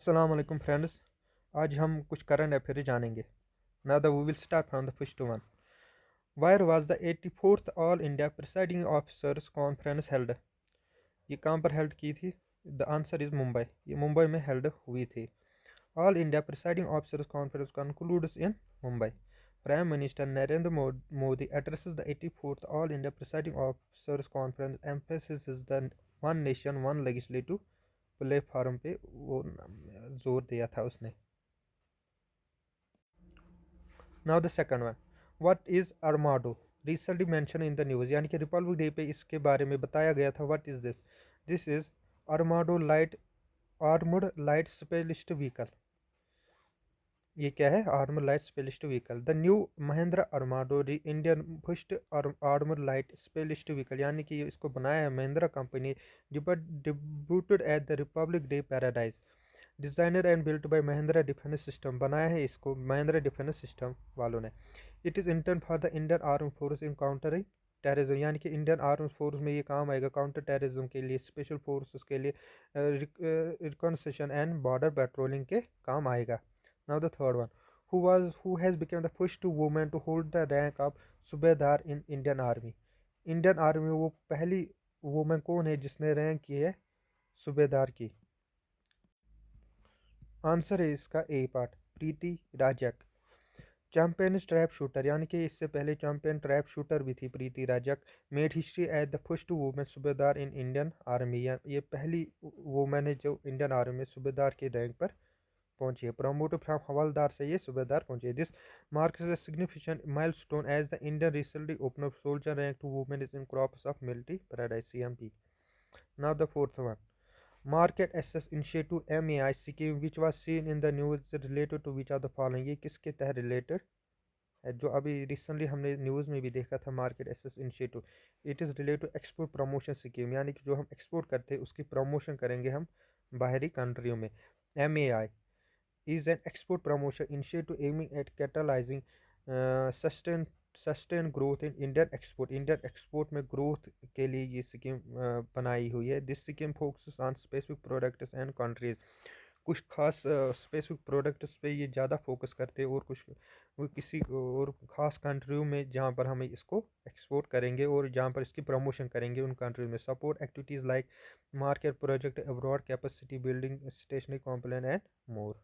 अस्सलाम वालेकुम फ्रेंड्स। आज हम कुछ करंट अफेयर जानेंगे। Now the we will start from the first one. Where was the 84th all India presiding officers conference held. ये कहाँ पर हेल्ड की थी? The answer is Mumbai. ये मुंबई में हेल्ड हुई थी। All India presiding officers conference concludes in Mumbai. Prime minister Narendra Modi addresses the 84th all India presiding officers conference emphasizes the one nation one legislative platform पे वो जोर दिया था उसने। Now the second one, what is Armado? Recently mention in the news, यानी कि Republic day पे इसके बारे में बताया गया था। What is this? This is Armado light armoured light specialist vehicle. ये क्या है? Armour light specialist vehicle. The new Mahindra Armado Indian first armour light specialist vehicle, यानी कि इसको बनाया है Mahindra company. Debuted at the republic day paradise. Designer and built by Mahindra defence system, बनाया है इसको महिंद्रा डिफेंस सिस्टम वालों ने। It is intern for the Indian arm force in countering terrorism, यानी कि इंडियन आर्म फोर्स में ये काम आएगा काउंटर टेररिज्म के लिए, स्पेशल फोर्सेस के लिए, रिकॉन्स्ट्रक्शन एंड बॉर्डर पेट्रोलिंग के काम आएगा। Now the third one, who has become the first woman to hold the rank of सूबेदार in Indian army. Indian army में वो पहली वुमेन कौन है जिसने रैंक की है सूबेदार की? आंसर है इसका ए पार्ट, प्रीति राजक। चैंपियन ट्रैप शूटर, यानी कि इससे पहले चैंपियन ट्रैप शूटर भी थी प्रीति राजक। Made history at the first women सूबेदार इन इंडियन आर्मी, ये पहली वुमेन है जो इंडियन आर्मी में सूबेदार के रैंक पर पहुंची है। प्रमोटेड फ्रॉम हवलदार से ये सूबेदार पहुंचे। This marks a significant milestone as the Indian recently opened up soldier rank to women in corps of military paradise CMP. Now the fourth one, market access initiative MAI scheme which was seen in the news related to which of the following, ये किसके तहत related है जो अभी recently हमने news में भी देखा था? Market access initiative, it is related to export promotion scheme, यानी कि जो हम एक्सपोर्ट करते हैं उसकी प्रमोशन करेंगे हम बाहरी कंट्रियों में। MAI is an export promotion initiative aiming at catalyzing sustained growth in Indian export में growth के लिए ये स्कीम बनाई हुई है। This scheme focuses on specific products and countries, कुछ खास स्पेसिफिक प्रोडक्ट्स पे ये ज़्यादा फोकस करते हैं, और कुछ वो किसी और ख़ास कंट्रियों में जहाँ पर हम इसको एक्सपोर्ट करेंगे और जहाँ पर इसकी प्रमोशन करेंगे उन कंट्रीज में। Support activities like market project abroad, capacity building, stationery complain and more.